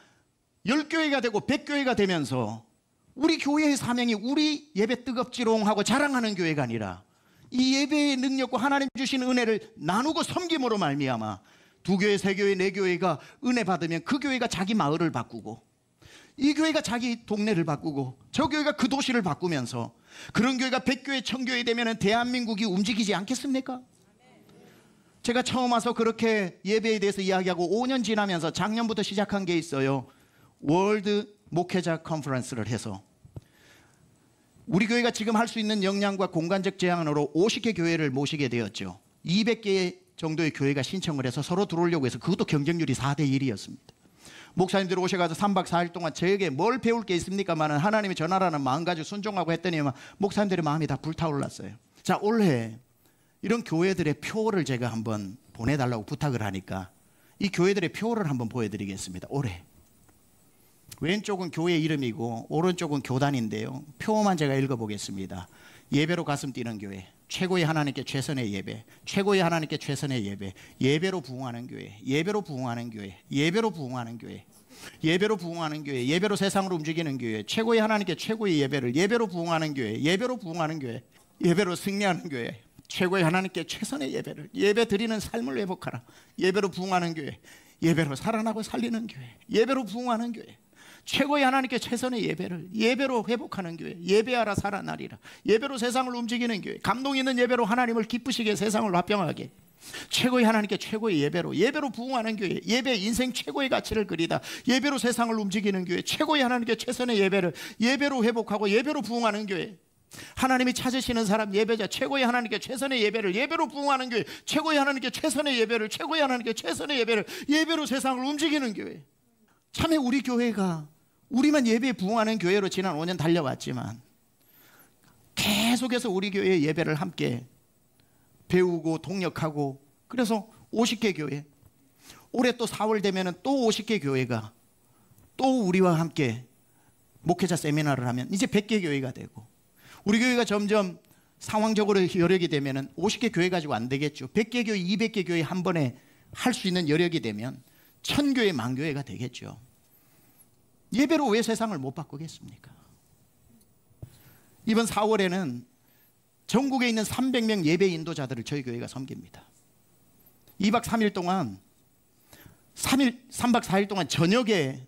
Speaker 2: 10교회가 되고 100교회가 되면서 우리 교회의 사명이 우리 예배 뜨겁지롱 하고 자랑하는 교회가 아니라 이 예배의 능력과 하나님 주신 은혜를 나누고 섬김으로 말미암아 두 교회, 세 교회, 네 교회가 은혜 받으면 그 교회가 자기 마을을 바꾸고 이 교회가 자기 동네를 바꾸고 저 교회가 그 도시를 바꾸면서 그런 교회가 100교회, 1000교회 되면 대한민국이 움직이지 않겠습니까? 제가 처음 와서 그렇게 예배에 대해서 이야기하고 5년 지나면서 작년부터 시작한 게 있어요. 월드 목회자 컨퍼런스를 해서 우리 교회가 지금 할 수 있는 역량과 공간적 제한으로 50개 교회를 모시게 되었죠. 200개 정도의 교회가 신청을 해서 서로 들어오려고 해서 그것도 경쟁률이 4대 1이었습니다. 목사님들 오셔가지고 3박 4일 동안 저에게 뭘 배울 게 있습니까만은 하나님이 전하라는 마음 가지고 순종하고 했더니만 목사님들의 마음이 다 불타올랐어요. 자, 올해 이런 교회들의 표를 제가 한번 보내달라고 부탁을 하니까 이 교회들의 표를 한번 보여드리겠습니다. 올해 왼쪽은 교회 이름이고 오른쪽은 교단인데요. 표만 제가 읽어보겠습니다. 예배로 가슴 뛰는 교회, 최고의 하나님께 최선의 예배, 최고의 하나님께 최선의 예배, 예배로 부흥하는 교회, 예배로 부흥하는 교회, 예배로 부흥하는 교회, 예배로 부흥하는 교회, 예배로 세상을 움직이는 교회, 최고의 하나님께 최고의 예배를 예배로 부흥하는 교회, 예배로 부흥하는 교회, 예배로 승리하는 교회, 최고의 하나님께 최선의 예배를 예배 드리는 삶을 회복하라, 예배로 부흥하는 교회, 예배로 살아나고 살리는 교회, 예배로 부흥하는 교회, 최고의 하나님께 최선의 예배를 예배로 회복하는 교회, 예배하라 살아나리라, 예배로 세상을 움직이는 교회, 감동 있는 예배로 하나님을 기쁘시게 세상을 화평하게, 최고의 하나님께 최고의 예배로 부흥하는 교회, 예배 인생 최고의 가치를 그리다, 예배로 세상을 움직이는 교회, 최고의 하나님께 최선의 예배를 예배로 회복하고 예배로 부흥하는 교회, 하나님이 찾으시는 사람 예배자, 최고의 하나님께 최선의 예배를 예배로 부흥하는 교회, 최고의 하나님께 최선의 예배를, 최고의 하나님께 최선의 예배를 예배로 세상을 움직이는 교회. 참에 우리 교회가 우리만 예배에 부흥하는 교회로 지난 5년 달려왔지만 계속해서 우리 교회의 예배를 함께 배우고 동력하고, 그래서 50개 교회, 올해 또 4월 되면 또 50개 교회가 또 우리와 함께 목회자 세미나를 하면 이제 100개 교회가 되고, 우리 교회가 점점 상황적으로 여력이 되면 50개 교회 가지고 안 되겠죠. 100개 교회, 200개 교회 한 번에 할 수 있는 여력이 되면 1000교회, 만교회가 되겠죠. 예배로 왜 세상을 못 바꾸겠습니까? 이번 4월에는 전국에 있는 300명 예배 인도자들을 저희 교회가 섬깁니다. 2박 3일 동안 3박 4일 동안 저녁에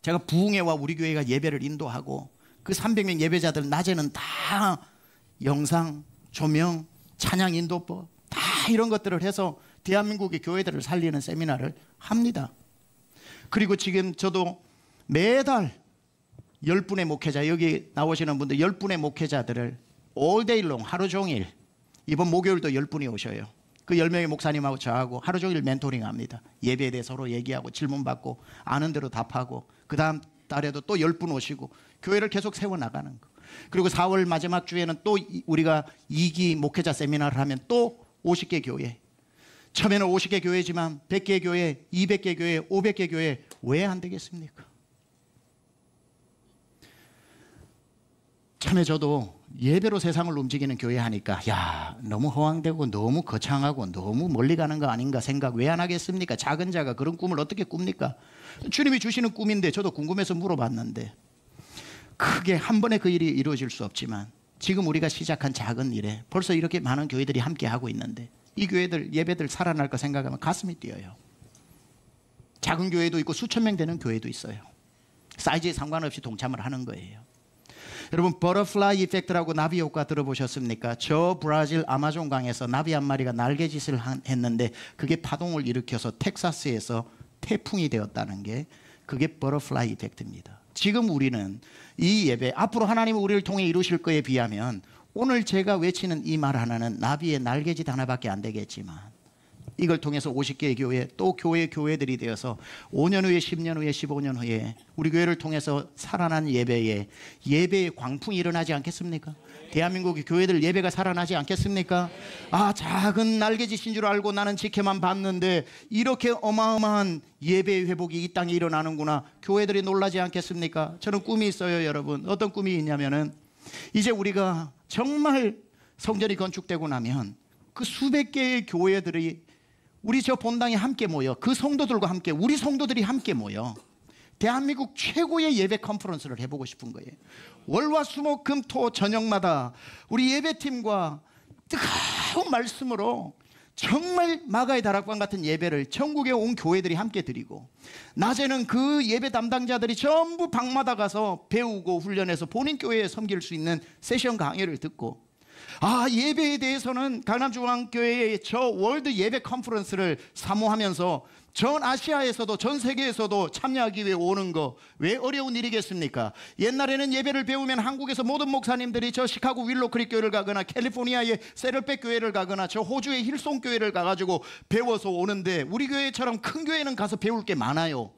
Speaker 2: 제가 부흥회와 우리 교회가 예배를 인도하고 그 300명 예배자들 낮에는 다 영상, 조명, 찬양 인도법 다 이런 것들을 해서 대한민국의 교회들을 살리는 세미나를 합니다. 그리고 지금 저도 매달 10분의 목회자, 여기 나오시는 분들 10분의 목회자들을 all day long, 하루 종일, 이번 목요일도 10분이 오셔요. 그 10명의 목사님하고 저하고 하루 종일 멘토링 합니다. 예배에 대해 서로 얘기하고 질문 받고 아는 대로 답하고, 그 다음 달에도 또 10분 오시고 교회를 계속 세워나가는 거. 그리고 4월 마지막 주에는 또 우리가 2기 목회자 세미나를 하면 또 50개 교회. 처음에는 50개 교회지만 100개 교회, 200개 교회, 500개 교회 왜 안 되겠습니까? 처음에 저도 예배로 세상을 움직이는 교회 하니까 야, 너무 허황되고 너무 거창하고 너무 멀리 가는 거 아닌가 생각 왜 안 하겠습니까? 작은 자가 그런 꿈을 어떻게 꿉니까? 주님이 주시는 꿈인데 저도 궁금해서 물어봤는데 크게 한 번에 그 일이 이루어질 수 없지만 지금 우리가 시작한 작은 일에 벌써 이렇게 많은 교회들이 함께 하고 있는데 이 교회들 예배들 살아날 거 생각하면 가슴이 뛰어요. 작은 교회도 있고 수천 명 되는 교회도 있어요. 사이즈에 상관없이 동참을 하는 거예요. 여러분 버터플라이 이펙트라고 나비 효과 들어보셨습니까? 저 브라질 아마존 강에서 나비 한 마리가 날개짓을 했는데 그게 파동을 일으켜서 텍사스에서 태풍이 되었다는 게 그게 버터플라이 이펙트입니다. 지금 우리는 이 예배 앞으로 하나님은 우리를 통해 이루실 거에 비하면 오늘 제가 외치는 이 말 하나는 나비의 날개짓 하나밖에 안 되겠지만 이걸 통해서 50개의 교회 또 교회들이 되어서 5년 후에 10년 후에 15년 후에 우리 교회를 통해서 살아난 예배의 광풍이 일어나지 않겠습니까? 대한민국의 교회들 예배가 살아나지 않겠습니까? 아, 작은 날개짓인 줄 알고 나는 지켜만 봤는데 이렇게 어마어마한 예배의 회복이 이 땅에 일어나는구나. 교회들이 놀라지 않겠습니까? 저는 꿈이 있어요, 여러분. 어떤 꿈이 있냐면은 이제 우리가 정말 성전이 건축되고 나면 그 수백 개의 교회들이 우리 저 본당에 함께 모여 그 성도들과 함께 우리 성도들이 함께 모여 대한민국 최고의 예배 컨퍼런스를 해보고 싶은 거예요. 월화수목금토 저녁마다 우리 예배팀과 뜨거운 말씀으로 정말 마가의 다락방 같은 예배를 전국에 온 교회들이 함께 드리고 낮에는 그 예배 담당자들이 전부 방마다 가서 배우고 훈련해서 본인 교회에 섬길 수 있는 세션 강의를 듣고 아, 예배에 대해서는 강남중앙교회의 저 월드 예배 컨퍼런스를 사모하면서 전 아시아에서도 전 세계에서도 참여하기 위해 오는 거 왜 어려운 일이겠습니까? 옛날에는 예배를 배우면 한국에서 모든 목사님들이 저 시카고 윌로크릭 교회를 가거나 캘리포니아의 세럴백 교회를 가거나 저 호주의 힐송 교회를 가가지고 배워서 오는데 우리 교회처럼 큰 교회는 가서 배울 게 많아요.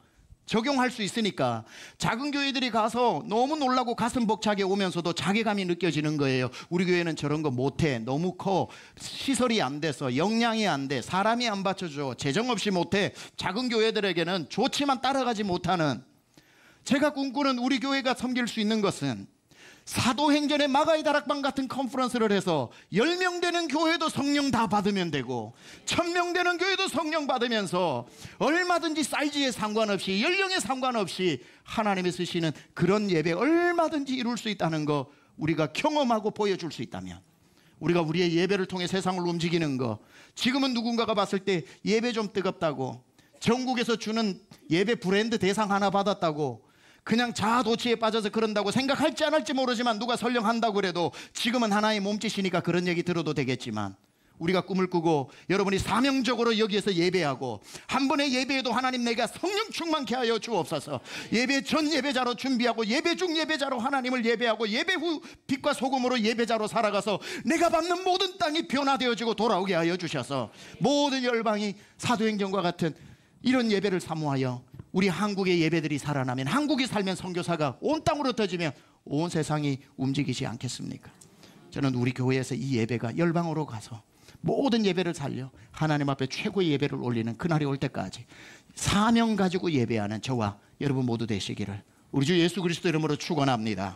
Speaker 2: 적용할 수 있으니까 작은 교회들이 가서 너무 놀라고 가슴 벅차게 오면서도 자괴감이 느껴지는 거예요. 우리 교회는 저런 거 못해. 너무 커. 시설이 안 돼서 역량이 안 돼. 사람이 안 받쳐줘. 재정 없이 못해. 작은 교회들에게는 좋지만 따라가지 못하는 제가 꿈꾸는 우리 교회가 섬길 수 있는 것은 사도행전의 마가의 다락방 같은 컨퍼런스를 해서 10명 되는 교회도 성령 다 받으면 되고 1000명 되는 교회도 성령 받으면서 얼마든지 사이즈에 상관없이 연령에 상관없이 하나님이 쓰시는 그런 예배 얼마든지 이룰 수 있다는 거 우리가 경험하고 보여줄 수 있다면 우리가 우리의 예배를 통해 세상을 움직이는 거 지금은 누군가가 봤을 때 예배 좀 뜨겁다고 전국에서 주는 예배 브랜드 대상 하나 받았다고 그냥 자아도취에 빠져서 그런다고 생각할지 안 할지 모르지만 누가 설령한다고 그래도 지금은 하나의 몸짓이니까 그런 얘기 들어도 되겠지만 우리가 꿈을 꾸고 여러분이 사명적으로 여기에서 예배하고 한 번의 예배에도 하나님 내가 성령 충만케 하여 주옵소서. 예배 전 예배자로 준비하고 예배 중 예배자로 하나님을 예배하고 예배 후 빛과 소금으로 예배자로 살아가서 내가 밟는 모든 땅이 변화되어지고 돌아오게 하여 주셔서 모든 열방이 사도행전과 같은 이런 예배를 사모하여 우리 한국의 예배들이 살아나면 한국이 살면 선교사가 온 땅으로 터지면 온 세상이 움직이지 않겠습니까? 저는 우리 교회에서 이 예배가 열방으로 가서 모든 예배를 살려 하나님 앞에 최고의 예배를 올리는 그날이 올 때까지 사명 가지고 예배하는 저와 여러분 모두 되시기를 우리 주 예수 그리스도 이름으로 축원합니다.